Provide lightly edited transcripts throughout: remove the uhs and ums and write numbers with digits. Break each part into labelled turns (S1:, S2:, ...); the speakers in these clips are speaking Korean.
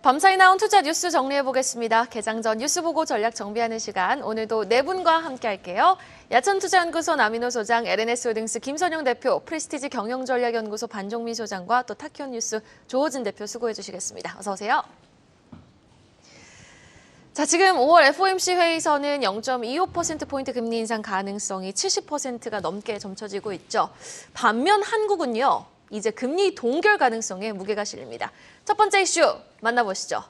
S1: 밤사이 나온 투자 뉴스 정리해보겠습니다. 개장 전 뉴스 보고 전략 정비하는 시간, 오늘도 네 분과 함께할게요. 야천투자연구소 남인호 소장, LNS홀딩스 김선영 대표, 프레스티지 경영전략연구소 반종민 소장과 또 타키온뉴스 조호진 대표 수고해주시겠습니다. 어서 오세요. 자, 지금 5월 FOMC 회의에서는 0.25%포인트 금리 인상 가능성이 70%가 넘게 점쳐지고 있죠. 반면 한국은요, 이제 금리 동결 가능성에 무게가 실립니다. 첫 번째 이슈 만나보시죠.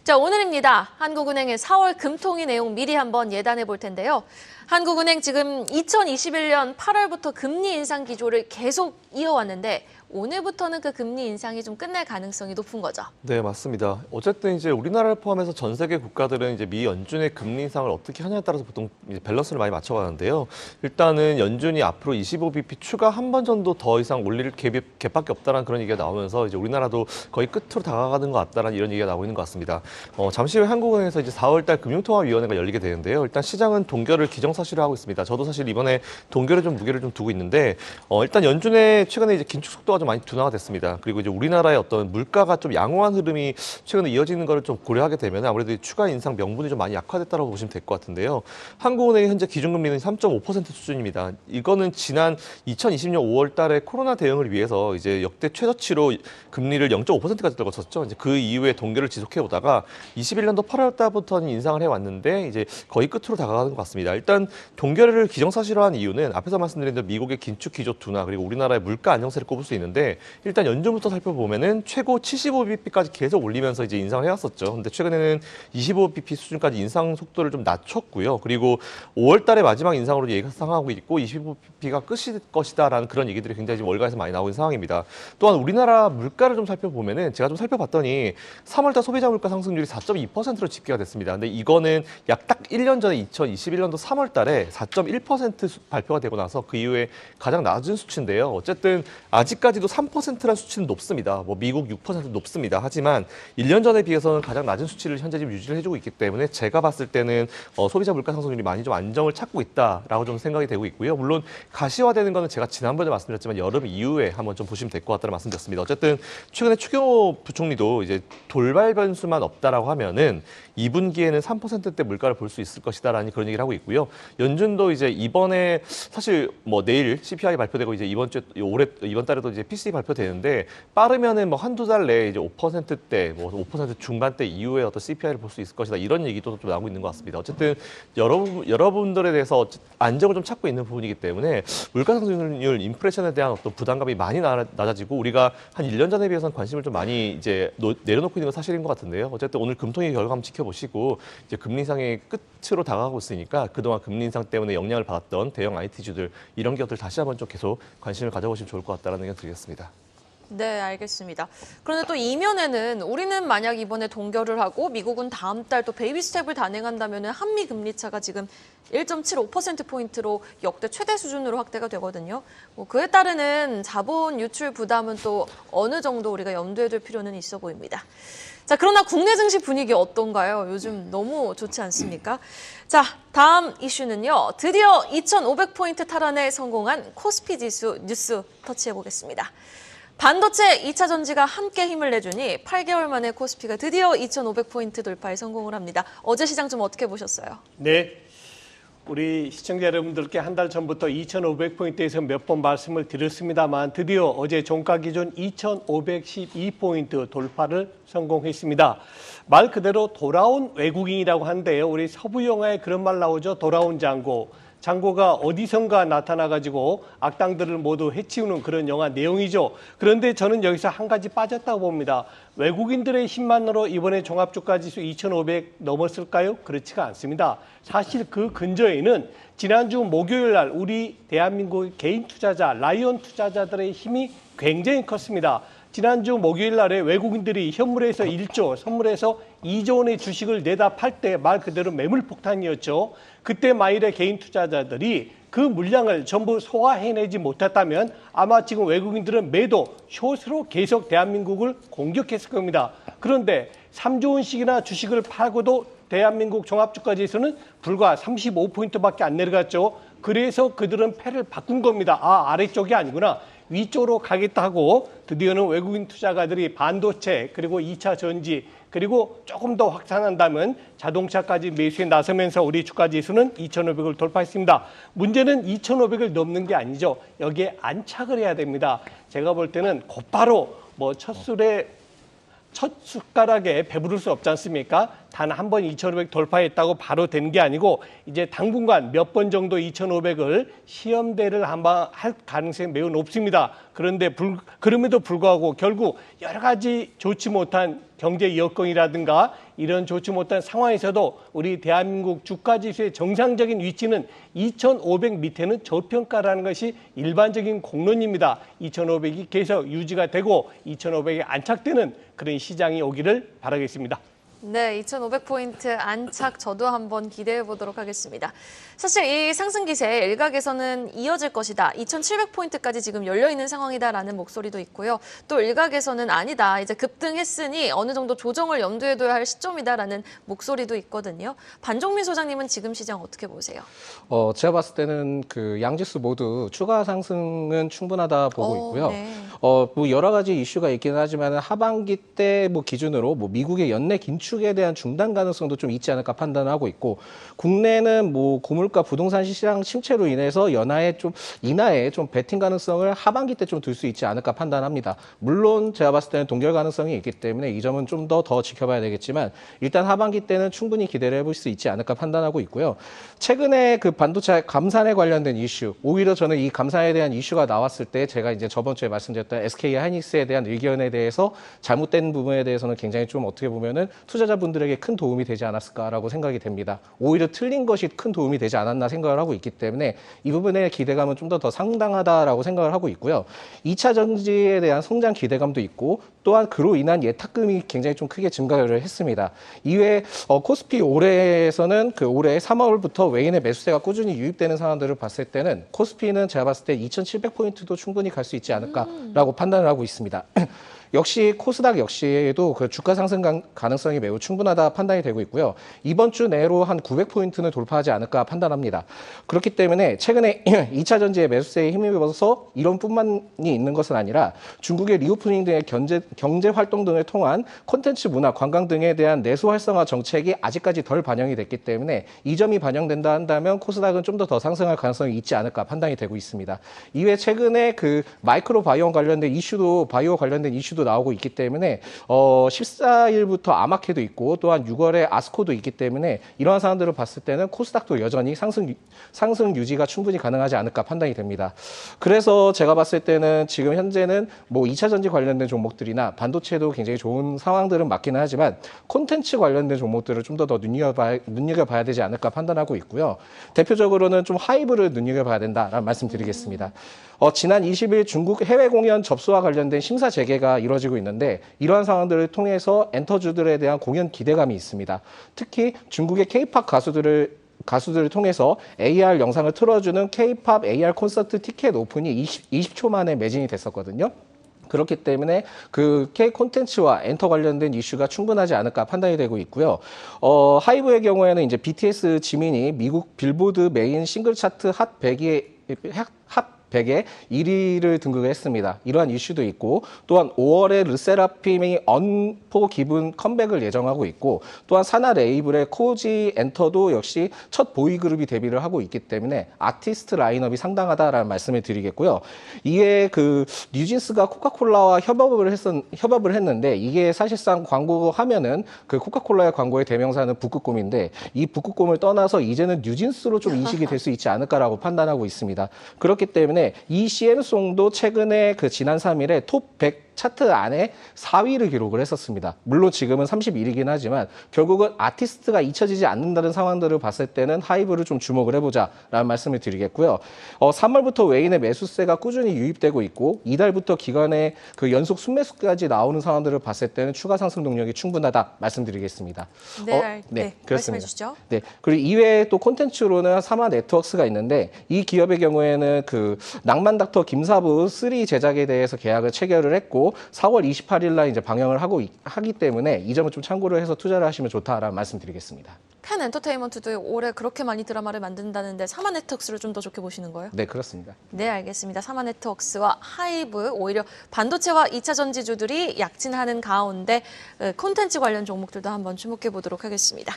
S1: 자, 오늘입니다. 한국은행의 4월 금통위 내용 미리 한번 예단해 볼 텐데요. 한국은행 지금 2021년 8월부터 금리 인상 기조를 계속 이어왔는데 오늘부터는 그 금리 인상이 좀 끝날 가능성이 높은 거죠.
S2: 네, 맞습니다. 어쨌든 이제 우리나라를 포함해서 전 세계 국가들은 이제 미 연준의 금리 인상을 어떻게 하냐에 따라서 보통 이제 밸런스를 많이 맞춰가는데요. 일단은 연준이 앞으로 25bp 추가 한 번 정도 더 이상 올릴 갭밖에 없다는 그런 얘기가 나오면서 이제 우리나라도 거의 끝으로 다가가는 것 같다는 이런 얘기가 나오고 있는 것 같습니다. 잠시 후에 한국은행에서 이제 4월달 금융통화위원회가 열리게 되는데요. 일단 시장은 동결을 기정사실화하고 있습니다. 저도 사실 이번에 동결에 좀 무게를 좀 두고 있는데 일단 연준의 최근에 이제 긴축 속도가 좀 많이 둔화가 됐습니다. 그리고 이제 우리나라의 어떤 물가가 좀 양호한 흐름이 최근에 이어지는 것을 좀 고려하게 되면 아무래도 추가 인상 명분이 좀 많이 약화됐다고 보시면 될 것 같은데요. 한국은행의 현재 기준금리는 3.5% 수준입니다. 이거는 지난 2020년 5월 달에 코로나 대응을 위해서 이제 역대 최저치로 금리를 0.5%까지 떨궜었죠. 이제 그 이후에 동결을 지속해 오다가 21년도 8월 달부터는 인상을 해 왔는데 이제 거의 끝으로 다가가는 것 같습니다. 일단 동결을 기정사실화한 이유는 앞에서 말씀드린 대로 미국의 긴축 기조 둔화 그리고 우리나라의 물가 안정세를 꼽을 수 있는데 일단 연준부터 살펴보면은 최고 75bp까지 계속 올리면서 이제 인상을 해왔었죠. 근데 최근에는 25bp 수준까지 인상 속도를 좀 낮췄고요. 그리고 5월 달에 마지막 인상으로 예상하고 있고 25bp가 끝일 것이다라는 그런 얘기들이 굉장히 지금 월가에서 많이 나오는 상황입니다. 또한 우리나라 물가를 좀 살펴보면은 제가 좀 살펴봤더니 3월달 소비자 물가 상승률이 4.2%로 집계가 됐습니다. 근데 이거는 약 딱 1년 전에 2021년도 3월 달에 4.1% 발표가 되고 나서 그 이후에 가장 낮은 수치인데요. 어쨌든 아직까지도 3%란 수치는 높습니다. 뭐 미국 6% 높습니다. 하지만 1년 전에 비해서는 가장 낮은 수치를 현재 지금 유지를 해주고 있기 때문에 제가 봤을 때는 소비자 물가 상승률이 많이 좀 안정을 찾고 있다라고 좀 생각이 되고 있고요. 물론 가시화되는 거는 제가 지난번에 말씀드렸지만 여름 이후에 한번 좀 보시면 될 것 같다는 말씀드렸습니다. 어쨌든 최근에 추경호 부총리도 이제 돌발 변수만 없다라고 하면은 2분기에는 3%대 물가를 볼 수 있을 것이다라는 그런 얘기를 하고 있고요. 연준도 이제 이번에 사실 뭐 내일 CPI 발표되고 이제 이번 달에도 이제 PCE 발표되는데 빠르면은 뭐 한두 달 내에 이제 5%대, 뭐 5% 중반대 이후에 어떤 CPI를 볼 수 있을 것이다 이런 얘기도 좀 나오고 있는 것 같습니다. 어쨌든 여러분들에 대해서 안정을 좀 찾고 있는 부분이기 때문에 물가 상승률, 인플레이션에 대한 어떤 부담감이 많이 낮아지고 우리가 한 1년 전에 비해서는 관심을 좀 많이 이제 내려놓고 있는 건 사실인 것 같은데요. 어쨌든 오늘 금통위 결과 한번 지켜보시고 이제 금리 인상의 끝으로 다가가고 있으니까 그동안 금리 인상 때문에 영향을 받았던 대형 IT주들 이런 기업들 다시 한번 좀 계속 관심을 가져보시면 좋을 것 같다는 의견 드리겠습니다.
S1: 네, 알겠습니다. 그런데 또 이면에는 우리는 만약 이번에 동결을 하고 미국은 다음 달 또 베이비 스텝을 단행한다면 한미 금리 차가 지금 1.75%포인트로 역대 최대 수준으로 확대가 되거든요. 그에 따르는 자본 유출 부담은 또 어느 정도 우리가 염두에 둘 필요는 있어 보입니다. 자, 그러나 국내 증시 분위기 어떤가요? 요즘 너무 좋지 않습니까? 자, 다음 이슈는요. 드디어 2,500포인트 탈환에 성공한 코스피 지수 뉴스 터치해보겠습니다. 반도체 2차 전지가 함께 힘을 내주니 8개월 만에 코스피가 드디어 2,500포인트 돌파에 성공을 합니다. 어제 시장 좀 어떻게 보셨어요?
S3: 네, 우리 시청자 여러분들께 한 달 전부터 2,500포인트에서 몇 번 말씀을 드렸습니다만 드디어 어제 종가 기준 2,512포인트 돌파를 성공했습니다. 말 그대로 돌아온 외국인이라고 하는데요. 우리 서부 영화에 그런 말 나오죠. 돌아온 장고. 장고가 어디선가 나타나가지고 악당들을 모두 해치우는 그런 영화 내용이죠. 그런데 저는 여기서 한 가지 빠졌다고 봅니다. 외국인들의 힘만으로 이번에 종합주가지수 2,500 넘었을까요? 그렇지가 않습니다. 사실 그 근저에는 지난주 목요일 날 우리 대한민국 개인 투자자, 라이온 투자자들의 힘이 굉장히 컸습니다. 지난주 목요일 날에 외국인들이 현물에서 1조, 선물에서 2조 원의 주식을 내다 팔 때 말 그대로 매물 폭탄이었죠. 그때 마일의 개인 투자자들이 그 물량을 전부 소화해내지 못했다면 아마 지금 외국인들은 매도, 숏으로 계속 대한민국을 공격했을 겁니다. 그런데 3조 원씩이나 주식을 팔고도 대한민국 종합주가지수는 불과 35포인트밖에 안 내려갔죠. 그래서 그들은 패를 바꾼 겁니다. 아래쪽이 아니구나. 위쪽으로 가겠다 하고 드디어는 외국인 투자가들이 반도체 그리고 2차 전지 그리고 조금 더 확산한다면 자동차까지 매수에 나서면서 우리 주가 지수는 2,500을 돌파했습니다. 문제는 2,500을 넘는 게 아니죠. 여기에 안착을 해야 됩니다. 제가 볼 때는 곧바로 뭐 첫 숟가락에 배부를 수 없지 않습니까? 단 한 번 2,500 돌파했다고 바로 된 게 아니고 이제 당분간 몇 번 정도 2,500을 시험대를 한번 할 가능성이 매우 높습니다. 그럼에도 불구하고 결국 여러 가지 좋지 못한 경제 여건이라든가 이런 좋지 못한 상황에서도 우리 대한민국 주가 지수의 정상적인 위치는 2,500 밑에는 저평가라는 것이 일반적인 공론입니다. 2,500이 계속 유지가 되고 2,500에 안착되는 그런 시장이 오기를 바라겠습니다.
S1: 네, 2,500포인트 안착 저도 한번 기대해 보도록 하겠습니다. 사실 이 상승 기세 일각에서는 이어질 것이다. 2,700포인트까지 지금 열려있는 상황이다라는 목소리도 있고요. 또 일각에서는 아니다. 이제 급등했으니 어느 정도 조정을 염두에 둬야 할 시점이다라는 목소리도 있거든요. 반종민 소장님은 지금 시장 어떻게 보세요?
S4: 제가 봤을 때는 그 양지수 모두 추가 상승은 충분하다 보고 있고요.
S1: 네.
S4: 뭐 여러 가지 이슈가 있기는 하지만 하반기 때 뭐 기준으로 뭐 미국의 연내 긴축에 대한 중단 가능성도 좀 있지 않을까 판단하고 있고, 국내는 뭐 고물가 부동산 시장 침체로 인해서 인하에 좀 베팅 가능성을 하반기 때 좀 둘 수 있지 않을까 판단합니다. 물론 제가 봤을 때는 동결 가능성이 있기 때문에 이 점은 좀 더 지켜봐야 되겠지만 일단 하반기 때는 충분히 기대를 해볼 수 있지 않을까 판단하고 있고요. 최근에 그 반도체 감산에 관련된 이슈, 오히려 저는 이 감산에 대한 이슈가 나왔을 때 제가 이제 저번 주에 말씀드렸던 SK 하이닉스에 대한 의견에 대해서 잘못된 부분에 대해서는 굉장히 좀 어떻게 보면은 투자자분들에게 큰 도움이 되지 않았을까라고 생각이 됩니다. 오히려 틀린 것이 큰 도움이 되지 않았나 생각을 하고 있기 때문에 이 부분의 기대감은 좀 더 상당하다라고 생각을 하고 있고요. 2차 전지에 대한 성장 기대감도 있고, 또한 그로 인한 예탁금이 굉장히 좀 크게 증가를 했습니다. 이외에 코스피 올해에서는 그 올해 3월부터 외인의 매수세가 꾸준히 유입되는 상황들을 봤을 때는 코스피는 제가 봤을 때 2,700포인트도 충분히 갈 수 있지 않을까라고 판단을 하고 있습니다. 역시 코스닥 역시도 그 주가 상승 가능성이 매우 충분하다 판단이 되고 있고요. 이번 주 내로 한 900포인트는 돌파하지 않을까 판단합니다. 그렇기 때문에 최근에 2차 전지의 매수세에 힘입어서 이런 뿐만이 있는 것은 아니라 중국의 리오프닝 등의 경제 활동 등을 통한 콘텐츠 문화, 관광 등에 대한 내수 활성화 정책이 아직까지 덜 반영이 됐기 때문에 이 점이 반영된다 한다면 코스닥은 좀 더 상승할 가능성이 있지 않을까 판단이 되고 있습니다. 이외에 최근에 그 마이크로 바이오 관련된 이슈도 나오고 있기 때문에 14일부터 아마케도 있고 또한 6월에 아스코도 있기 때문에 이러한 상황들을 봤을 때는 코스닥도 여전히 상승 유지가 충분히 가능하지 않을까 판단이 됩니다. 그래서 제가 봤을 때는 지금 현재는 뭐 2차 전지 관련된 종목들이나 반도체도 굉장히 좋은 상황들은 맞기는 하지만 콘텐츠 관련된 종목들을 좀 더 눈여겨봐야 되지 않을까 판단하고 있고요. 대표적으로는 좀 하이브를 눈여겨봐야 된다라는 말씀드리겠습니다. 지난 20일 중국 해외 공연 접수와 관련된 심사 재개가 이루어지고 있는데 이러한 상황들을 통해서 엔터주들에 대한 공연 기대감이 있습니다. 특히 중국의 K-팝 가수들을 통해서 AR 영상을 틀어주는 K-팝 AR 콘서트 티켓 오픈이 20초 만에 매진이 됐었거든요. 그렇기 때문에 그 K 콘텐츠와 엔터 관련된 이슈가 충분하지 않을까 판단이 되고 있고요. 하이브의 경우에는 이제 BTS 지민이 미국 빌보드 메인 싱글 차트 핫 100에 1위를 등극했습니다. 이러한 이슈도 있고, 또한 5월에 르세라핌이 언포 기분 컴백을 예정하고 있고, 또한 사나 레이블의 코지 엔터도 역시 첫 보이그룹이 데뷔를 하고 있기 때문에 아티스트 라인업이 상당하다라는 말씀을 드리겠고요. 이에 그 뉴진스가 코카콜라와 협업을 했는데 이게 사실상 광고하면은 그 코카콜라의 광고의 대명사는 북극곰인데 이 북극곰을 떠나서 이제는 뉴진스로 좀 인식이 될 수 있지 않을까라고 판단하고 있습니다. 그렇기 때문에 이 CM송도 최근에 그 지난 3일에 톱 100 차트 안에 4위를 기록을 했었습니다. 물론 지금은 31위긴 하지만 결국은 아티스트가 잊혀지지 않는다는 상황들을 봤을 때는 하이브를 좀 주목을 해보자라는 말씀을 드리겠고요. 3월부터 외인의 매수세가 꾸준히 유입되고 있고 이달부터 기관의 그 연속 순매수까지 나오는 상황들을 봤을 때는 추가 상승 동력이 충분하다 말씀드리겠습니다.
S1: 네,
S4: 그렇습니다.
S1: 말씀해 주시죠.
S4: 네, 그리고 이외에 또 콘텐츠로는 사마 네트워크스가 있는데 이 기업의 경우에는 그 낭만 닥터 김사부 3 제작에 대해서 계약을 체결을 했고 그리고 4월 28일 날 이제 방영을 하기 때문에 이 점을 좀 참고를 해서 투자를 하시면 좋다라는 말씀드리겠습니다.
S1: 펜 엔터테인먼트도 올해 그렇게 많이 드라마를 만든다는데 사마 네트워크스를 좀 더 좋게 보시는 거예요?
S4: 네, 그렇습니다.
S1: 네, 알겠습니다. 사마 네트워크스와 하이브 오히려 반도체와 2차 전지주들이 약진하는 가운데 콘텐츠 관련 종목들도 한번 주목해 보도록 하겠습니다.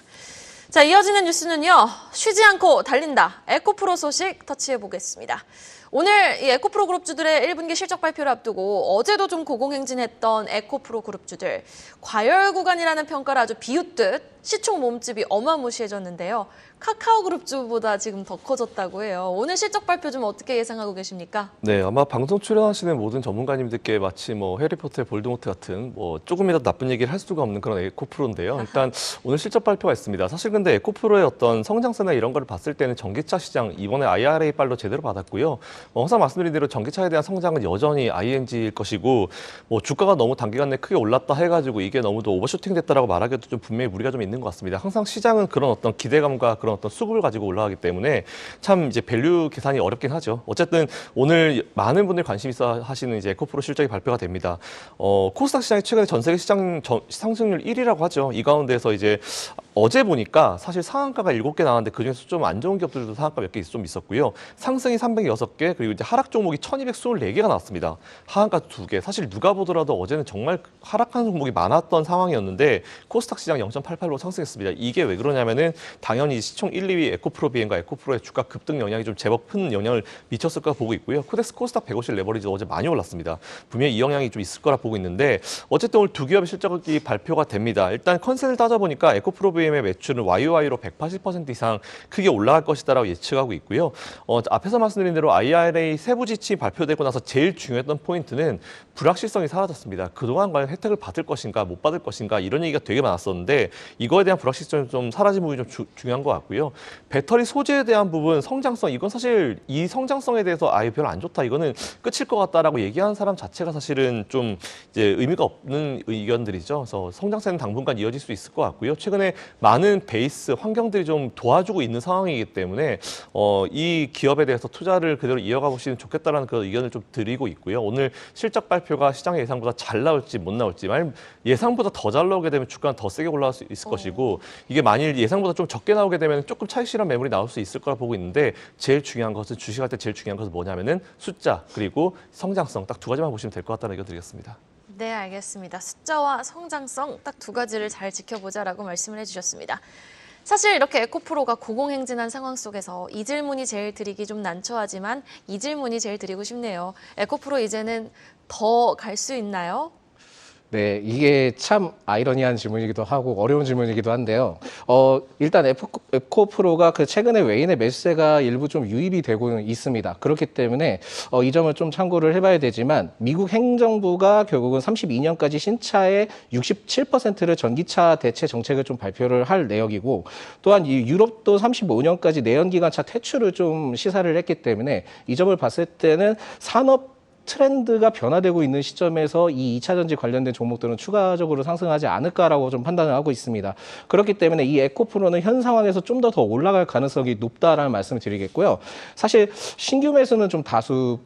S1: 자, 이어지는 뉴스는요. 쉬지 않고 달린다. 에코프로 소식 터치해 보겠습니다. 오늘 이 에코프로 그룹주들의 1분기 실적 발표를 앞두고 어제도 좀 고공행진했던 에코프로 그룹주들. 과열 구간이라는 평가를 아주 비웃듯 시총 몸집이 어마무시해졌는데요. 카카오 그룹주보다 지금 더 커졌다고 해요. 오늘 실적 발표 좀 어떻게 예상하고 계십니까?
S2: 네, 아마 방송 출연하시는 모든 전문가님들께 마치 뭐 해리포터의 볼드모트 같은 뭐 조금이라도 나쁜 얘기를 할 수가 없는 그런 에코프로인데요. 일단 오늘 실적 발표가 있습니다. 사실 근데 에코프로의 어떤 성장세나 이런 거를 봤을 때는 전기차 시장 이번에 IRA 빨로 제대로 받았고요. 항상 말씀드린 대로 전기차에 대한 성장은 여전히 ING일 것이고 뭐 주가가 너무 단기간 내에 크게 올랐다 해가지고 이게 너무도 오버슈팅 됐다라고 말하기도 좀 분명히 무리가 좀 있는 것 같습니다. 항상 시장은 그런 어떤 기대감과 그런 어떤 수급을 가지고 올라가기 때문에 참 이제 밸류 계산이 어렵긴 하죠. 어쨌든 오늘 많은 분들이 관심 있어 하시는 이제 에코프로 실적이 발표가 됩니다. 코스닥 시장이 최근에 전 세계 시장 상승률 1위라고 하죠. 이 가운데서 이제 어제 보니까 사실 상한가가 7개 나왔는데 그중에서 좀 안 좋은 기업들도 상한가 몇 개 좀 있었고요. 상승이 306개 그리고 이제 하락 종목이 1224개가 나왔습니다. 하한가 2개. 사실 누가 보더라도 어제는 정말 하락하는 종목이 많았던 상황이었는데 코스닥 시장 0.88로 상승했습니다. 이게 왜 그러냐면은 당연히 시총 1, 2위 에코프로 비행과 에코프로의 주가 급등 영향이 좀 제법 큰 영향을 미쳤을 거라 보고 있고요. 코스닥 150 레버리지 어제 많이 올랐습니다. 분명히 이 영향이 좀 있을 거라 보고 있는데 어쨌든 오늘 두 기업의 실적이 발표가 됩니다. 일단 컨센을 따져보니까 에코프로 BM의 매출은 YOY로 180% 이상 크게 올라갈 것이다라고 예측하고 있고요. 앞에서 말씀드린 대로 IRA 세부 지침이 발표되고 나서 제일 중요했던 포인트는 불확실성이 사라졌습니다. 그동안 과연 혜택을 받을 것인가 못 받을 것인가 이런 얘기가 되게 많았었는데 이거에 대한 불확실성이 좀 사라진 부분이 좀 중요한 것 같고요. 배터리 소재에 대한 부분 성장성 이건 사실 이 성장성에 대해서 아예 별로 안 좋다 이거는 끝일 것 같다라고 얘기하는 사람 자체가 사실은 좀 이제 의미가 없는 의견들이죠. 그래서 성장세는 당분간 이어질 수 있을 것 같고요. 최근에 많은 베이스 환경들이 좀 도와주고 있는 상황이기 때문에 이 기업에 대해서 투자를 그대로 이어가 보시면 좋겠다라는 그런 의견을 좀 드리고 있고요. 오늘 실적 발표가 시장의 예상보다 잘 나올지 못 나올지 만약 예상보다 더 잘 나오게 되면 주가는 더 세게 올라갈 수 있을 것이고 이게 만일 예상보다 좀 적게 나오게 되면 조금 차익 실현 매물이 나올 수 있을 거라 보고 있는데 제일 중요한 것은 주식할 때 제일 중요한 것은 뭐냐면은 숫자 그리고 성장성 딱 두 가지만 보시면 될 것 같다는 의견 드리겠습니다.
S1: 네, 알겠습니다. 숫자와 성장성 딱 두 가지를 잘 지켜보자라고 말씀을 해주셨습니다. 사실 이렇게 에코프로가 고공행진한 상황 속에서 이 질문이 제일 드리기 좀 난처하지만 이 질문이 제일 드리고 싶네요. 에코프로 이제는 더 갈 수 있나요?
S4: 네, 이게 참 아이러니한 질문이기도 하고 어려운 질문이기도 한데요. 일단 에코프로가 그 최근에 외인의 매수세가 일부 좀 유입이 되고 있습니다. 그렇기 때문에 이 점을 좀 참고를 해봐야 되지만 미국 행정부가 결국은 32년까지 신차의 67%를 전기차 대체 정책을 좀 발표를 할 내역이고 또한 이 유럽도 35년까지 내연기관차 퇴출을 좀 시사를 했기 때문에 이 점을 봤을 때는 산업 트렌드가 변화되고 있는 시점에서 이 2차 전지 관련된 종목들은 추가적으로 상승하지 않을까라고 좀 판단을 하고 있습니다. 그렇기 때문에 이 에코프로는 현 상황에서 좀 더 올라갈 가능성이 높다라는 말씀을 드리겠고요. 사실 신규 매수는 좀 다소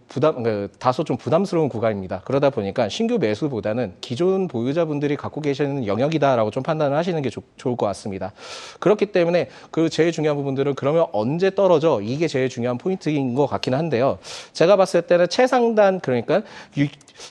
S4: 좀 부담스러운 구간입니다. 그러다 보니까 신규 매수보다는 기존 보유자분들이 갖고 계시는 영역이다라고 좀 판단을 하시는 게 좋을 것 같습니다. 그렇기 때문에 그 제일 중요한 부분들은 그러면 언제 떨어져? 이게 제일 중요한 포인트인 것 같긴 한데요. 제가 봤을 때는 최상단 그러니까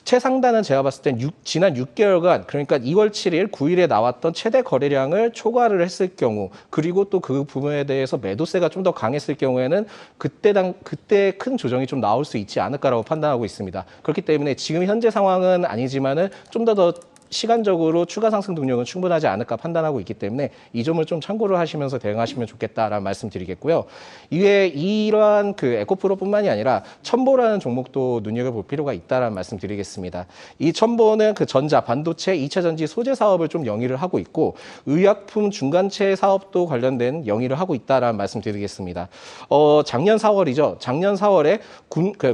S4: 최상단은 제가 봤을 땐 지난 6개월간 그러니까 2월 7일, 9일에 나왔던 최대 거래량을 초과를 했을 경우 그리고 또 그 부분에 대해서 매도세가 좀 더 강했을 경우에는 그때 큰 조정이 좀 나올 수 있지 않을까라고 판단하고 있습니다. 그렇기 때문에 지금 현재 상황은 아니지만은 좀 더 시간적으로 추가 상승 동력은 충분하지 않을까 판단하고 있기 때문에 이 점을 좀 참고를 하시면서 대응하시면 좋겠다라는 말씀드리겠고요. 이외에 이러한 그 에코프로뿐만이 아니라 첨보라는 종목도 눈여겨볼 필요가 있다라는 말씀드리겠습니다. 이 첨보는 그 전자, 반도체, 2차 전지 소재 사업을 좀 영위를 하고 있고 의약품 중간체 사업도 관련된 영위를 하고 있다라는 말씀드리겠습니다. 작년 4월이죠. 작년 4월에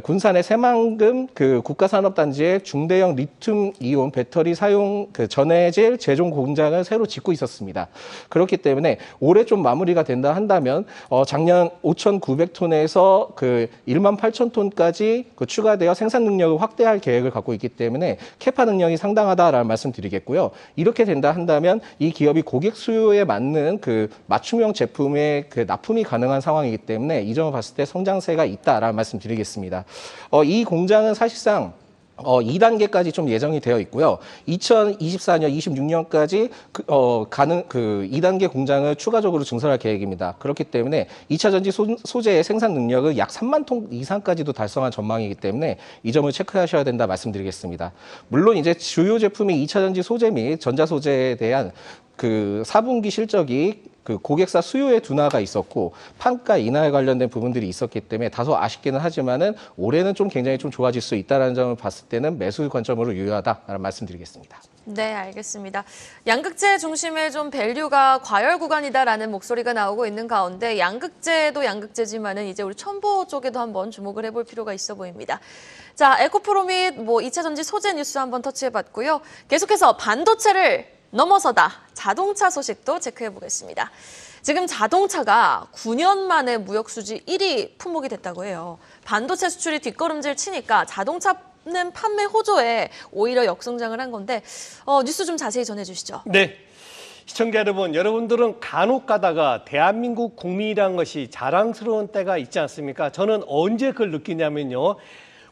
S4: 군산의 새만금 그 국가산업단지의 중대형 리튬 이온 배터리 사용 전해질 제종 공장을 새로 짓고 있었습니다. 그렇기 때문에 올해 좀 마무리가 된다 한다면 작년 5,900톤에서 그 18,000톤까지 추가되어 생산 능력을 확대할 계획을 갖고 있기 때문에 캐파 능력이 상당하다라는 말씀드리겠고요. 이렇게 된다 한다면 이 기업이 고객 수요에 맞는 그 맞춤형 제품의 그 납품이 가능한 상황이기 때문에 이 점을 봤을 때 성장세가 있다라는 말씀드리겠습니다. 이 공장은 사실상 2단계까지 좀 예정이 되어 있고요. 2024년, 26년까지 2단계 공장을 추가적으로 증설할 계획입니다. 그렇기 때문에 2차 전지 소재의 생산 능력을 약 3만 톤 이상까지도 달성한 전망이기 때문에 이 점을 체크하셔야 된다 말씀드리겠습니다. 물론 이제 주요 제품인 2차 전지 소재 및 전자 소재에 대한 그 4분기 실적이 그 고객사 수요의 둔화가 있었고 판가 인하에 관련된 부분들이 있었기 때문에 다소 아쉽기는 하지만은 올해는 좀 굉장히 좀 좋아질 수 있다라는 점을 봤을 때는 매수 관점으로 유효하다라는 말씀드리겠습니다.
S1: 네, 알겠습니다. 양극재 중심의 좀 밸류가 과열 구간이다라는 목소리가 나오고 있는 가운데 양극재도 양극재지만은 이제 우리 첨보 쪽에도 한번 주목을 해볼 필요가 있어 보입니다. 자, 에코프로 및 2차 전지 소재 뉴스 한번 터치해봤고요. 계속해서 반도체를 넘어서다 자동차 소식도 체크해 보겠습니다. 지금 자동차가 9년 만에 무역 수지 1위 품목이 됐다고 해요. 반도체 수출이 뒷걸음질 치니까 자동차는 판매 호조에 오히려 역성장을 한 건데 뉴스 좀 자세히 전해주시죠.
S3: 네. 시청자 여러분, 여러분들은 간혹 가다가 대한민국 국민이라는 것이 자랑스러운 때가 있지 않습니까? 저는 언제 그걸 느끼냐면요.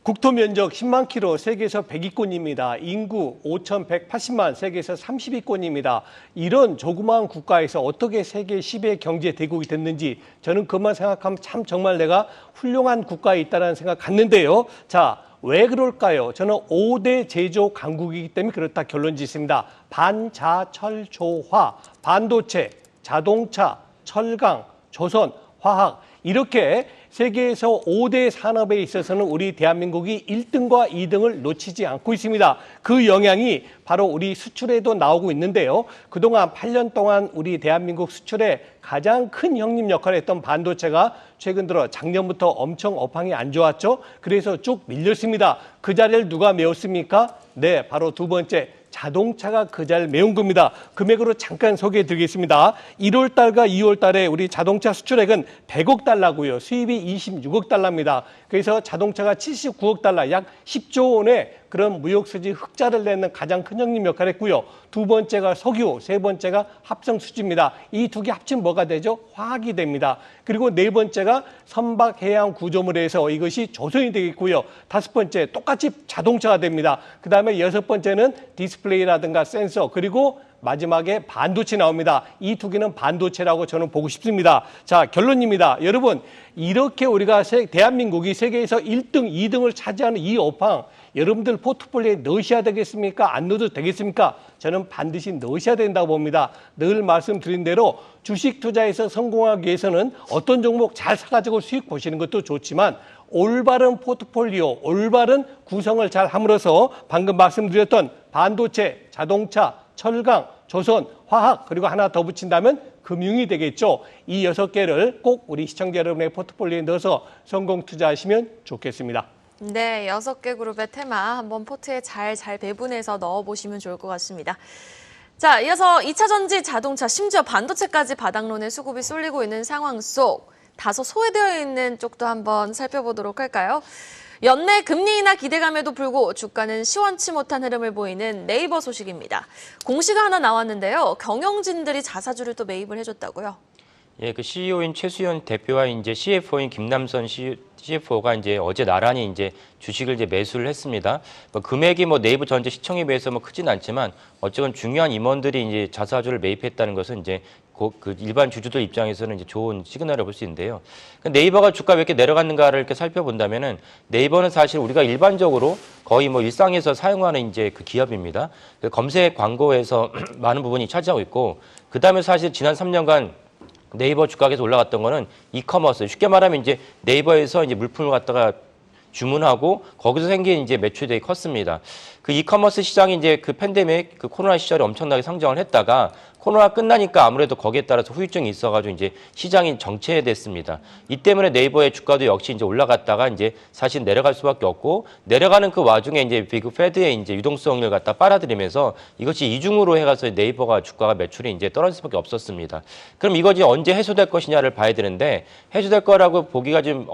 S3: 국토 면적 10만 킬로 세계에서 100위권입니다. 인구 5,180만 세계에서 30위권입니다. 이런 조그마한 국가에서 어떻게 세계 10의 경제 대국이 됐는지 저는 그만 생각하면 참 정말 내가 훌륭한 국가에 있다는 생각 갖는데요. 자, 왜 그럴까요? 저는 5대 제조 강국이기 때문에 그렇다 결론 짓습니다. 반자철조화, 반도체, 자동차, 철강, 조선, 화학 이렇게 세계에서 5대 산업에 있어서는 우리 대한민국이 1등과 2등을 놓치지 않고 있습니다. 그 영향이 바로 우리 수출에도 나오고 있는데요. 그동안 8년 동안 우리 대한민국 수출에 가장 큰 형님 역할을 했던 반도체가 최근 들어 작년부터 엄청 업황이 안 좋았죠. 그래서 쭉 밀렸습니다. 그 자리를 누가 메웠습니까? 네, 바로 두 번째. 자동차가 그 자리를 메운 겁니다. 금액으로 잠깐 소개해 드리겠습니다. 1월 달과 2월 달에 우리 자동차 수출액은 100억 달러고요. 수입이 26억 달러입니다. 그래서 자동차가 79억 달러, 약 10조 원의 그런 무역수지 흑자를 내는 가장 큰 형님 역할을 했고요. 두 번째가 석유, 세 번째가 합성수지입니다. 이 두 개 합치면 뭐가 되죠? 화학이 됩니다. 그리고 네 번째가 선박해양 구조물에서 이것이 조선이 되겠고요. 다섯 번째 똑같이 자동차가 됩니다. 그 다음에 여섯 번째는 디스플레이라든가 센서 그리고 마지막에 반도체 나옵니다. 이 두 개는 반도체라고 저는 보고 싶습니다. 자, 결론입니다. 여러분, 이렇게 우리가 대한민국이 세계에서 1등, 2등을 차지하는 이 업황 여러분들 포트폴리오에 넣으셔야 되겠습니까? 안 넣어도 되겠습니까? 저는 반드시 넣으셔야 된다고 봅니다. 늘 말씀드린 대로 주식 투자에서 성공하기 위해서는 어떤 종목 잘 사가지고 수익 보시는 것도 좋지만 올바른 포트폴리오, 올바른 구성을 잘 함으로써 방금 말씀드렸던 반도체, 자동차, 철강, 조선, 화학 그리고 하나 더 붙인다면 금융이 되겠죠. 이 6개를 꼭 우리 시청자 여러분의 포트폴리오에 넣어서 성공 투자하시면 좋겠습니다.
S1: 네, 6개 그룹의 테마 한번 포트에 잘 배분해서 넣어보시면 좋을 것 같습니다. 자, 이어서 2차 전지, 자동차, 심지어 반도체까지 바닥론에 수급이 쏠리고 있는 상황 속 다소 소외되어 있는 쪽도 한번 살펴보도록 할까요? 연내 금리 인하 기대감에도 불구하고 주가는 시원치 못한 흐름을 보이는 네이버 소식입니다. 공시가 하나 나왔는데요. 경영진들이 자사주를 또 매입을 해줬다고요?
S5: 예, 그 CEO인 최수연 대표와 이제 CFO인 김남선 CFO가 이제 어제 나란히 이제 주식을 이제 매수를 했습니다. 금액이 네이버 전체 시총에 비해서 크진 않지만 어쨌건 중요한 임원들이 이제 자사주를 매입했다는 것은 이제 그 일반 주주들 입장에서는 이제 좋은 시그널을 볼 수 있는데요. 네이버가 주가 왜 이렇게 내려갔는가를 이렇게 살펴본다면은 네이버는 사실 우리가 일반적으로 거의 일상에서 사용하는 이제 그 기업입니다. 그 검색 광고에서 많은 부분이 차지하고 있고, 그 다음에 사실 지난 3년간 네이버 주가가 계속 올라갔던 거는 이커머스, 쉽게 말하면 이제 네이버에서 이제 물품을 갖다가 주문하고 거기서 생긴 이제 매출이 되게 컸습니다. 그 이커머스 시장이 이제 그 팬데믹, 그 코로나 시절에 엄청나게 상장을 했다가 코로나 끝나니까 아무래도 거기에 따라서 후유증이 있어가지고 이제 시장이 정체됐습니다. 이 때문에 네이버의 주가도 역시 이제 올라갔다가 이제 사실 내려갈 수밖에 없고 내려가는 그 와중에 이제 미국 패드의 이제 유동성을 갖다 빨아들이면서 이것이 이중으로 해가서 네이버가 주가가 매출이 이제 떨어질 수밖에 없었습니다. 그럼 이것이 언제 해소될 것이냐를 봐야 되는데 해소될 거라고 보기가 좀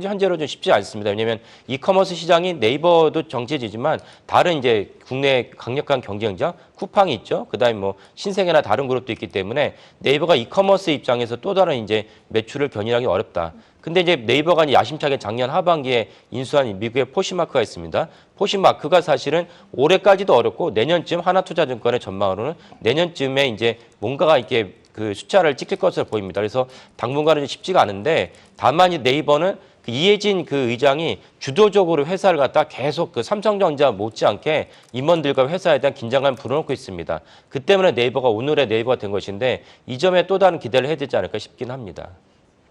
S5: 현재로 좀 쉽지 않습니다. 왜냐하면 이커머스 시장이 네이버도 정체지지만 다른 이제 국내 강력한 경쟁자 쿠팡이 있죠. 그다음에 뭐 신세계나 다른 그룹도 있기 때문에 네이버가 이커머스 입장에서 또 다른 이제 매출을 견인하기 어렵다. 근데 이제 네이버가 야심차게 작년 하반기에 인수한 미국의 포시마크가 있습니다. 포시마크가 사실은 올해까지도 어렵고 내년쯤 하나투자증권의 전망으로는 내년쯤에 이제 뭔가가 이렇게 그 숫자를 찍힐 것으로 보입니다. 그래서 당분간은 쉽지가 않은데 다만 이 네이버는 그 이해진 그 의장이 주도적으로 회사를 갖다 계속 그 삼성전자 못지않게 임원들과 회사에 대한 긴장감을 불어넣고 있습니다. 그 때문에 네이버가 오늘의 네이버가 된 것인데 이 점에 또 다른 기대를 해야 되지 않을까 싶긴 합니다.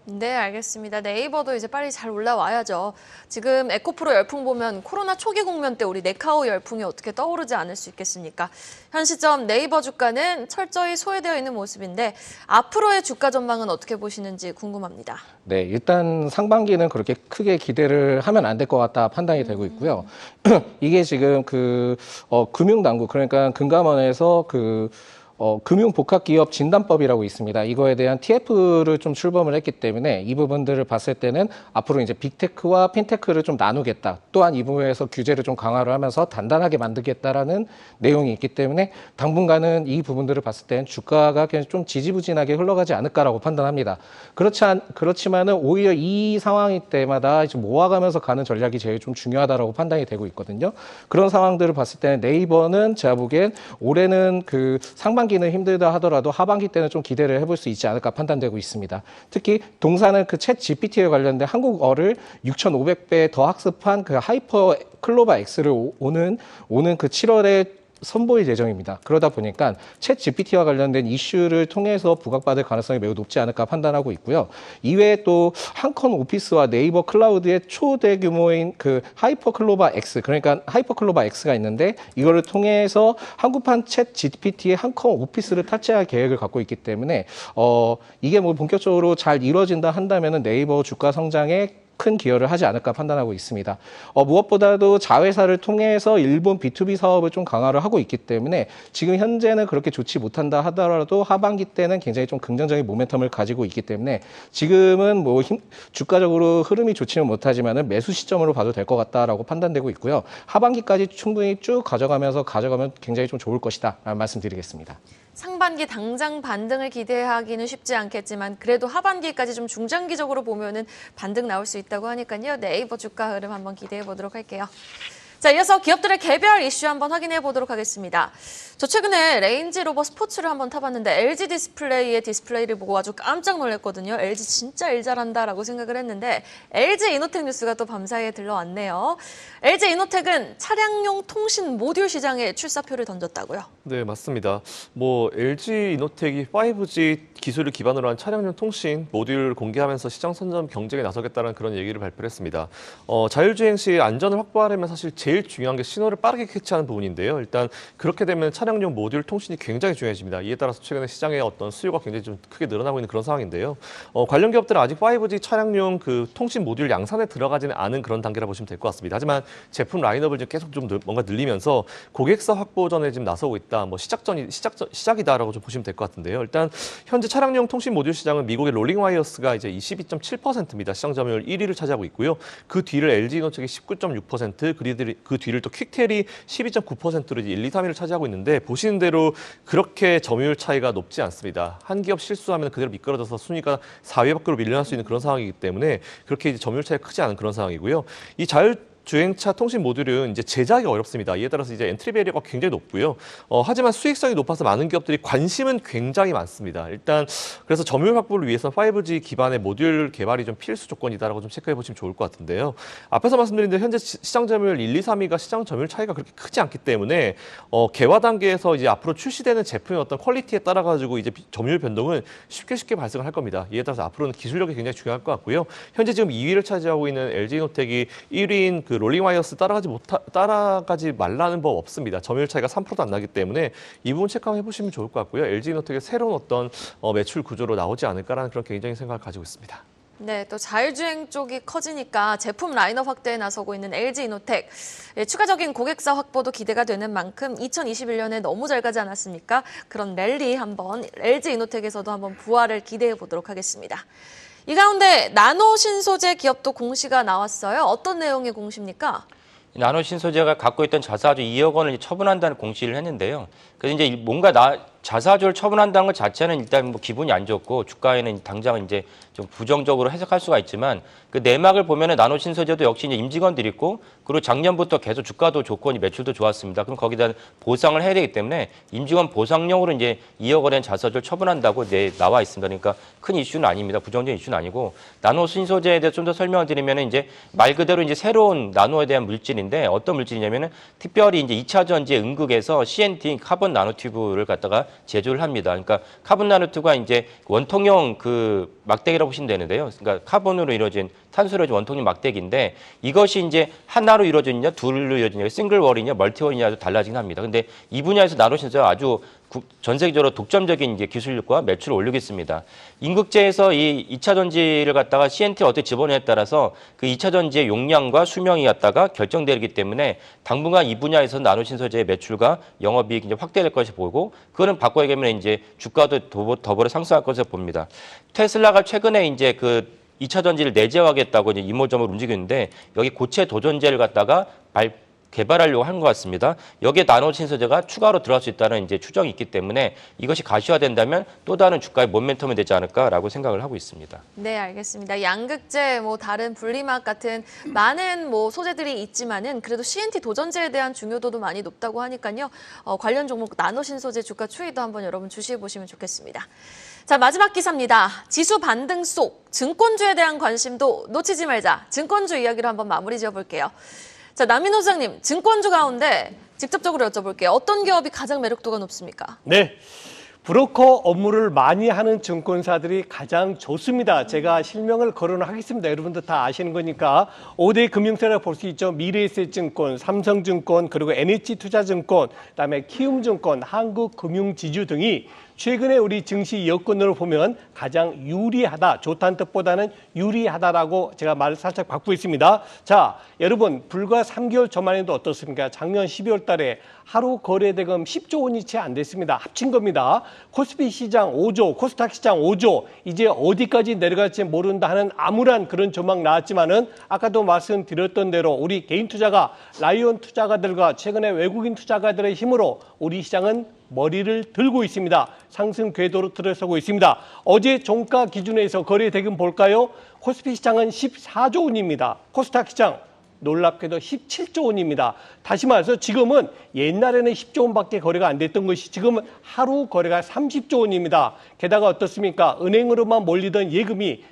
S1: 네, 알겠습니다. 네이버도 이제 빨리 잘 올라와야죠. 지금 에코프로 열풍 보면 코로나 초기 국면 때 우리 네카오 열풍이 어떻게 떠오르지 않을 수 있겠습니까? 현 시점 네이버 주가는 철저히 소외되어 있는 모습인데 앞으로의 주가 전망은 어떻게 보시는지 궁금합니다.
S4: 네, 일단 상반기는 그렇게 크게 기대를 하면 안 될 것 같다 판단이 되고 있고요. 이게 지금 금융당국, 그러니까 금감원에서 금융복합기업 진단법이라고 있습니다. 이거에 대한 TF를 좀 출범을 했기 때문에 이 부분들을 봤을 때는 앞으로 이제 빅테크와 핀테크를 좀 나누겠다. 또한 이 부분에서 규제를 좀 강화를 하면서 단단하게 만들겠다라는 내용이 있기 때문에 당분간은 이 부분들을 봤을 때는 주가가 그냥 좀 지지부진하게 흘러가지 않을까라고 판단합니다. 그렇지만은 오히려 이 상황일 때마다 이제 모아가면서 가는 전략이 제일 좀 중요하다라고 판단이 되고 있거든요. 그런 상황들을 봤을 때는 네이버는 제가 보기엔 올해는 그 상반기는 힘들다 하더라도 하반기 때는 좀 기대를 해볼 수 있지 않을까 판단되고 있습니다. 특히 동사는 그 챗 GPT에 관련된 한국어를 6,500배 더 학습한 그 하이퍼 클로바 X를 오는 그 7월에 선보일 예정입니다. 그러다 보니까 챗 GPT와 관련된 이슈를 통해서 부각받을 가능성이 매우 높지 않을까 판단하고 있고요. 이외에 또 한컨 오피스와 네이버 클라우드의 초대규모인 그 하이퍼클로바 X, 그러니까 하이퍼클로바 X가 있는데 이거를 통해서 한국판 챗 GPT의 한컨 오피스를 타치할 계획을 갖고 있기 때문에 이게 뭐 본격적으로 잘 이루어진다 한다면은 네이버 주가 성장에 큰 기여를 하지 않을까 판단하고 있습니다. 무엇보다도 자회사를 통해서 일본 B2B 사업을 좀 강화를 하고 있기 때문에 지금 현재는 그렇게 좋지 못한다 하더라도 하반기 때는 굉장히 좀 긍정적인 모멘텀을 가지고 있기 때문에 지금은 뭐 주가적으로 흐름이 좋지는 못하지만은 매수 시점으로 봐도 될 것 같다라고 판단되고 있고요. 하반기까지 충분히 쭉 가져가면 굉장히 좀 좋을 것이다 라는 말씀드리겠습니다.
S1: 상반기 당장 반등을 기대하기는 쉽지 않겠지만 그래도 하반기까지 좀 중장기적으로 보면은 반등 나올 수 있다고 하니까요. 네이버 주가 흐름 한번 기대해 보도록 할게요. 자, 이어서 기업들의 개별 이슈 한번 확인해 보도록 하겠습니다. 저 최근에 레인지 로버 스포츠를 한번 타봤는데 LG 디스플레이의 디스플레이를 보고 아주 깜짝 놀랐거든요. LG 진짜 일 잘한다라고 생각을 했는데 LG 이노텍 뉴스가 또 밤사이에 들러왔네요. LG 이노텍은 차량용 통신 모듈 시장에 출사표를 던졌다고요?
S2: 네, 맞습니다. 뭐 LG 이노텍이 5G 기술을 기반으로 한 차량용 통신 모듈을 공개하면서 시장 선점 경쟁에 나서겠다는 그런 얘기를 발표를 했습니다. 자율주행 시 안전을 확보하려면 사실 제일 중요한 게 신호를 빠르게 캐치하는 부분인데요. 일단 그렇게 되면 차량용 모듈 통신이 굉장히 중요해집니다. 이에 따라서 최근에 시장의 어떤 수요가 굉장히 좀 크게 늘어나고 있는 그런 상황인데요. 관련 기업들은 아직 5G 차량용 그 통신 모듈 양산에 들어가지는 않은 그런 단계라 보시면 될 것 같습니다. 하지만 제품 라인업을 좀 계속 좀 뭔가 늘리면서 고객사 확보전에 지금 나서고 있다. 뭐 시작이다라고 좀 보시면 될 것 같은데요. 일단 현재 차량용 통신 모듈 시장은 미국의 롤링 와이어스가 이제 22.7%입니다. 시장 점유율 1위를 차지하고 있고요. 그 뒤를 LG 이노텍이 19.6%, 그 뒤를 또 퀵텔이 12.9%로 1, 2, 3위를 차지하고 있는데 보시는 대로 그렇게 점유율 차이가 높지 않습니다. 한 기업 실수하면 그대로 미끄러져서 순위가 4위 밖으로 밀려날 수 있는 그런 상황이기 때문에 그렇게 이제 점유율 차이가 크지 않은 그런 상황이고요. 이 주행차 통신 모듈은 이제 제작이 어렵습니다. 이에 따라서 이제 엔트리 베리어가 굉장히 높고요. 하지만 수익성이 높아서 많은 기업들이 관심은 굉장히 많습니다. 일단 그래서 점유율 확보를 위해서 5G 기반의 모듈 개발이 좀 필수 조건이다라고 좀 체크해 보시면 좋을 것 같은데요. 앞에서 말씀드린 대로 현재 시장 점유율 1, 2, 3위가 시장 점유율 차이가 그렇게 크지 않기 때문에 개화 단계에서 이제 앞으로 출시되는 제품의 어떤 퀄리티에 따라 가지고 이제 점유율 변동은 쉽게 발생을 할 겁니다. 이에 따라서 앞으로는 기술력이 굉장히 중요할 것 같고요. 현재 지금 2위를 차지하고 있는 LG 이노텍이 1위인 그 롤링 와이어스 따라가지 말라는 법 없습니다. 점유율 차이가 3%도 안 나기 때문에 이 부분 체크해 보시면 좋을 것 같고요. LG이노텍의 새로운 어떤 매출 구조로 나오지 않을까라는 그런 개인적인 생각을 가지고 있습니다.
S1: 네, 또 자율주행 쪽이 커지니까 제품 라인업 확대에 나서고 있는 LG이노텍. 추가적인 고객사 확보도 기대가 되는 만큼 2021년에 너무 잘 가지 않았습니까? 그런 랠리 한번 LG이노텍에서도 한번 부활을 기대해 보도록 하겠습니다. 이 가운데 나노 신소재 기업도 공시가 나왔어요. 어떤 내용의 공시입니까?
S5: 나노 신소재가 갖고 있던 자사주 2억 원을 처분한다는 공시를 했는데요. 그래서 이제 뭔가 자사주를 처분한다는 것 자체는 일단 뭐 기분이 안 좋고 주가에는 당장 이제 좀 부정적으로 해석할 수가 있지만 그 내막을 보면은 나노 신소재도 역시 이제 임직원들이 있고 그리고 작년부터 계속 주가도 좋고 매출도 좋았습니다. 그럼 거기다 보상을 해야 되기 때문에 임직원 보상용으로 이제 2억 원의 자사주를 처분한다고 나와 있습니다. 그러니까 큰 이슈는 아닙니다. 부정적인 이슈는 아니고 나노 신소재에 대해서 좀 더 설명을 드리면은 이제 말 그대로 이제 새로운 나노에 대한 물질인데 어떤 물질이냐면은 특별히 이제 2차 전지의 응극에서 CNT 카본 나노튜브를 갖다가 제조를 합니다. 그러니까 카본 나노튜브가 이제 원통형 그 막대기라고 보시면 되는데요. 그러니까 카본으로 이루어진 탄소로 이루어진 원통형 막대기인데 이것이 이제 하나로 이루어지냐, 둘로 이루어지냐, 싱글월이냐, 멀티월이냐도 달라지긴 합니다. 근데 이 분야에서 나노신소재가 아주 전 세계적으로 독점적인 이제 기술력과 매출을 올리고 있습니다. 인극제에서 이 2차 전지를 갖다가 CNT를 어떻게 집어넣냐에 따라서 그 2차 전지의 용량과 수명이 갖다가 결정되기 때문에 당분간 이 분야에서 나노신소재의 매출과 영업이익이 이제 확대될 것이 보이고 그거는 바꿔 얘기하면 이제 주가도 더불어 상승할 것으로 봅니다. 테슬라가 최근에 이제 그 2차 전지를 내재화하겠다고 이제 이모저모 움직이고 있는데 여기 고체 도전제를 갖다가 개발하려고 한 것 같습니다. 여기에 나노 신소재가 추가로 들어갈 수 있다는 이제 추정이 있기 때문에 이것이 가시화된다면 또 다른 주가의 모멘텀이 되지 않을까라고 생각을 하고 있습니다.
S1: 네, 알겠습니다. 양극재, 뭐 다른 분리막 같은 많은 뭐 소재들이 있지만은 그래도 CNT 도전제에 대한 중요도도 많이 높다고 하니까요. 관련 종목 나노 신소재 주가 추이도 한번 여러분 주시해 보시면 좋겠습니다. 자, 마지막 기사입니다. 지수 반등 속 증권주에 대한 관심도 놓치지 말자. 증권주 이야기로 한번 마무리 지어볼게요. 자, 남인호 소장님, 증권주 가운데 직접적으로 여쭤볼게요. 어떤 기업이 가장 매력도가 높습니까?
S3: 네. 브로커 업무를 많이 하는 증권사들이 가장 좋습니다. 제가 실명을 거론하겠습니다. 여러분들 다 아시는 거니까 5대 금융사라고 볼 수 있죠. 미래에셋증권, 삼성증권, 그리고 NH투자증권, 그다음에 키움증권, 한국금융지주 등이 최근에 우리 증시 여건으로 보면 가장 유리하다, 좋다는 뜻보다는 유리하다라고 제가 말을 살짝 바꾸고 있습니다. 자, 여러분 불과 3개월 전만 해도 어떻습니까? 작년 12월 달에 하루 거래 대금 10조 원이 채 안 됐습니다. 합친 겁니다. 코스피 시장 5조, 코스닥 시장 5조, 이제 어디까지 내려갈지 모른다 하는 암울한 그런 전망 나왔지만은 아까도 말씀드렸던 대로 우리 개인 투자가 라이온 투자가들과 최근에 외국인 투자가들의 힘으로 우리 시장은 머리를 들고 있습니다. 상승 궤도로 들어서고 있습니다. 어제 종가 기준에서 거래 대금 볼까요? 코스피 시장은 14조 원입니다. 코스닥 시장 놀랍게도 17조 원입니다. 다시 말해서 지금은 옛날에는 10조 원밖에 거래가 안 됐던 것이 지금은 하루 거래가 30조 원입니다. 게다가 어떻습니까? 은행으로만 몰리던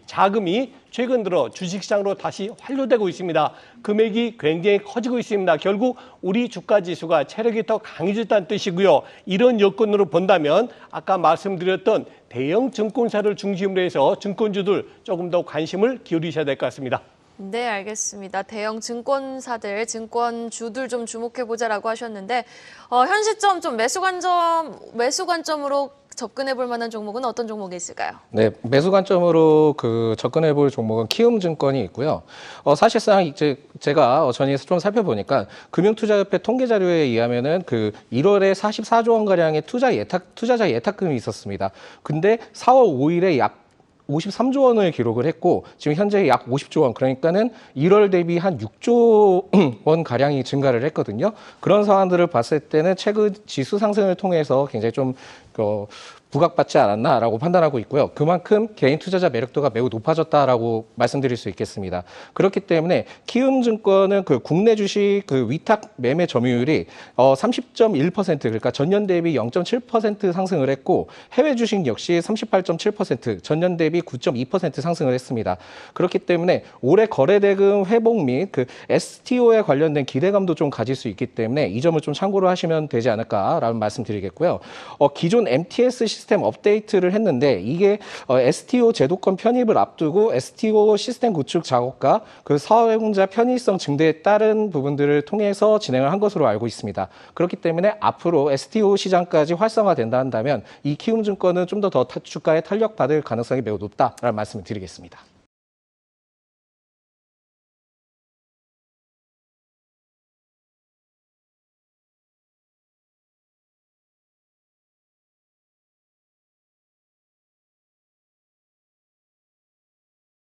S3: 자금이 최근 들어 주식시장으로 다시 환류되고 있습니다. 금액이 굉장히 커지고 있습니다. 결국 우리 주가지수가 체력이 더 강해졌다는 뜻이고요. 이런 여건으로 본다면 아까 말씀드렸던 대형 증권사를 중심으로 해서 증권주들 조금 더 관심을 기울이셔야 될 것 같습니다.
S1: 네, 알겠습니다. 대형 증권사들, 증권주들 좀 주목해보자라고 하셨는데 현 시점 좀 매수 관점으로 접근해 볼 만한 종목은 어떤 종목이 있을까요?
S4: 네, 매수 관점으로 접근해 볼 종목은 키움증권이 있고요. 사실상 이제 제가 전에서 좀 살펴보니까 금융투자협회 통계 자료에 의하면은 1월에 44조 원 가량의 투자자 예탁금이 있었습니다. 근데 4월 5일에 약 53조 원을 기록을 했고 지금 현재 약 50조 원, 그러니까는 1월 대비 한 6조 원 가량이 증가를 했거든요. 그런 상황들을 봤을 때는 최근 지수 상승을 통해서 굉장히 좀 부각받지 않았나라고 판단하고 있고요. 그만큼 개인 투자자 매력도가 매우 높아졌다라고 말씀드릴 수 있겠습니다. 그렇기 때문에 키움증권은 국내 주식 위탁 매매 점유율이 30.1%, 그러니까 전년 대비 0.7% 상승을 했고 해외 주식 역시 38.7%, 전년 대비 9.2% 상승을 했습니다. 그렇기 때문에 올해 거래대금 회복 및 STO에 관련된 기대감도 좀 가질 수 있기 때문에 이 점을 좀 참고로 하시면 되지 않을까라는 말씀드리겠고요. 기존 MTS 시스템 업데이트를 했는데 이게 STO 제도권 편입을 앞두고 STO 시스템 구축 작업과 그 사용자 편의성 증대에 따른 부분들을 통해서 진행을 한 것으로 알고 있습니다. 그렇기 때문에 앞으로 STO 시장까지 활성화된다 한다면 이 키움증권은 좀 더 주가에 탄력받을 가능성이 매우 높다라는 말씀을 드리겠습니다.